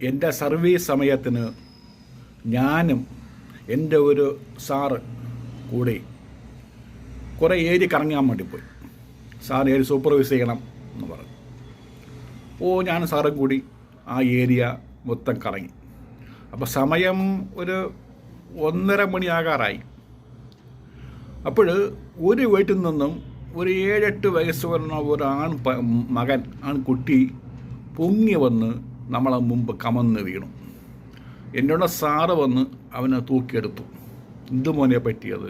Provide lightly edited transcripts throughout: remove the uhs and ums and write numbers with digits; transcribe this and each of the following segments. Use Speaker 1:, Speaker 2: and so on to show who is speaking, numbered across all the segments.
Speaker 1: എൻ്റെ സർവീസ് സമയത്തിന് ഞാനും എൻ്റെ ഒരു സാറ് കൂടി കുറേ ഏരിയ കറങ്ങാൻ വേണ്ടി പോയി. സാർ ഏരിയ സൂപ്പർവൈസ് ചെയ്യണം എന്ന് പറഞ്ഞു. ഞാൻ സാറും കൂടി ആ ഏരിയ മൊത്തം കറങ്ങി. അപ്പോൾ സമയം ഒരു 1:30 മണിയാകാറായി. അപ്പോൾ ഒരു വീട്ടിൽ നിന്നും ഒരു 7-8 വയസ്സ് വരുന്ന ഒരു ആൺകുട്ടി പൊങ്ങി വന്ന് നമ്മളെ മുമ്പ് കമന്ന് വീണു. എന്നോട് സാറ് വന്ന് അവനെ തൂക്കിയെടുത്തു. എന്ത് മോനെ പറ്റിയത്?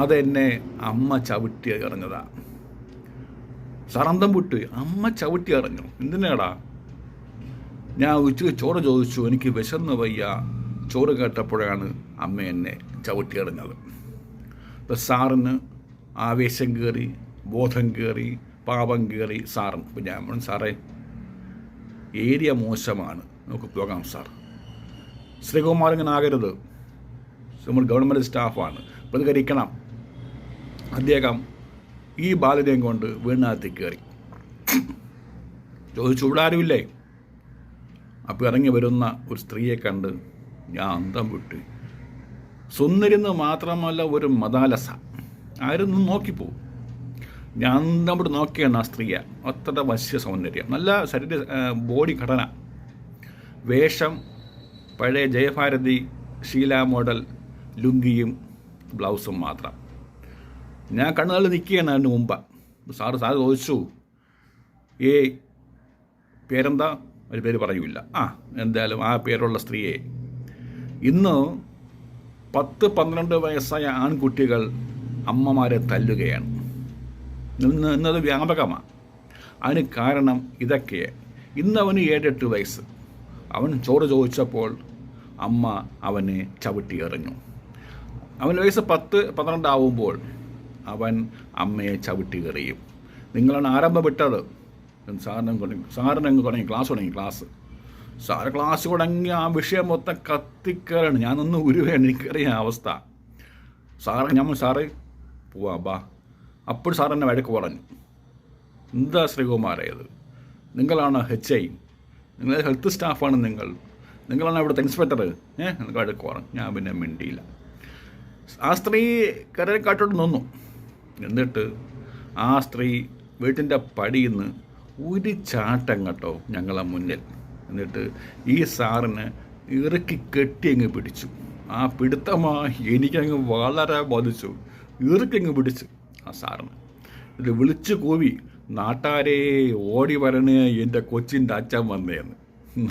Speaker 1: അതെന്നെ അമ്മ ചവിട്ടി എറിഞ്ഞതാ. സാറന്തം വിട്ട്, അമ്മ ചവിട്ടി എറിഞ്ഞു. എന്തിനാടാ? ഞാൻ ഉച്ചയ്ക്ക് ചോറ് ചോദിച്ചു, എനിക്ക് വിശന്ന് വയ്യ. ചോറ് കേട്ടപ്പോഴാണ് അമ്മ എന്നെ ചവിട്ടി എറിഞ്ഞത്. അപ്പം സാറിന് ആവേശം കയറി, ബോധം കയറി, പാപം കയറി സാറിന്. അപ്പം ഞാൻ പറഞ്ഞു, സാറേ ഏരിയ മോശമാണ്, നമുക്ക് പോകാം സാർ. ശ്രീകുമാർ ഇങ്ങനെ ആകരുത്, നമ്മൾ ഗവൺമെൻറ് സ്റ്റാഫാണ്, പ്രതികരിക്കണം. അദ്ദേഹം ഈ ബാലനെയും കൊണ്ട് വീടിനകത്ത് കയറി ചോദിച്ചു, ഇവിടെ ആരുമില്ലേ? അപ്പോൾ ഇറങ്ങി വരുന്ന ഒരു സ്ത്രീയെ കണ്ട് ഞാൻ അന്തം വിട്ട്. സുന്ദരിന്ന് മാത്രമല്ല, ഒരു മതാലസ. ആരും നോക്കിപ്പോവും. ഞാൻ അന്തം വിട്ട് നോക്കിയാണ് ആ സ്ത്രീയെ. അത്ര വശ്യ സൗന്ദര്യം, നല്ല ശരീര ബോഡി ഘടന, വേഷം പഴയ ജയഭാരതി ഷീല മോഡൽ ലുങ്കിയും ബ്ലൗസും മാത്രം. ഞാൻ കണ്ണുകളിൽ നിൽക്കുകയാണ് അതിന് മുമ്പ്. സാറ് ചോദിച്ചു, പേരെന്താ? ഒരു പേര് പറയൂല. എന്തായാലും ആ പേരുള്ള സ്ത്രീയെ ഇന്ന് 10-12 വയസ്സായ ആൺകുട്ടികൾ അമ്മമാരെ തല്ലുകയാണ്. ഇന്നത് വ്യാപകമാണ്. അതിന് കാരണം ഇതൊക്കെ. ഇന്ന് അവന് 7-8 വയസ്സ്. അവൻ ചോറ് ചോദിച്ചപ്പോൾ അമ്മ അവനെ ചവിട്ടി എറിഞ്ഞു. അവന് വയസ്സ് 10-12 ആവുമ്പോൾ അവൻ അമ്മയെ ചവിട്ടി എറിയും. നിങ്ങളാണ് ആരംഭം വിട്ടത്. സാറിനങ്ങ് തുടങ്ങി ക്ലാസ്. സാറ് ക്ലാസ് തുടങ്ങി ആ വിഷയം മൊത്തം കത്തിക്കയറാണ്. ഞാനൊന്ന് ഉരുവാണ്, എനിക്കറിയാം അവസ്ഥ. സാറേ പോവാ ബാ. അപ്പോൾ സാറെന്നെ വഴക്ക് പറഞ്ഞു. എന്താ ശ്രീകുമാരേത്? നിങ്ങളാണ് HI, നിങ്ങൾ ഹെൽത്ത് സ്റ്റാഫാണ്, നിങ്ങളാണ് ഇവിടുത്തെ ഇൻസ്പെക്ടർ. എനിക്ക് വഴക്ക് പറഞ്ഞു. ഞാൻ പിന്നെ മിണ്ടിയില്ല. ആ സ്ത്രീ കരക്കാട്ടോട്ട് നിന്നു. എന്നിട്ട് ആ സ്ത്രീ വീട്ടിൻ്റെ പടിയിൽ നിന്ന് ഒരു ചാട്ടം കേട്ടോ ഞങ്ങളെ മുന്നിൽ. എന്നിട്ട് ഈ സാറിന് ഇറക്കി കെട്ടി അങ്ങ് പിടിച്ചു. ആ പിടുത്തമായി എനിക്കങ്ങ് വളരെ ബാധിച്ചു. ഇറക്കിങ്ങ് പിടിച്ചു ആ സാറിന്. ഇത് വിളിച്ചു കൂവി, നാട്ടാരെ ഓടി വരണേ, എൻ്റെ കൊച്ചിൻ്റെ അച്ഛൻ വന്നേന്ന്.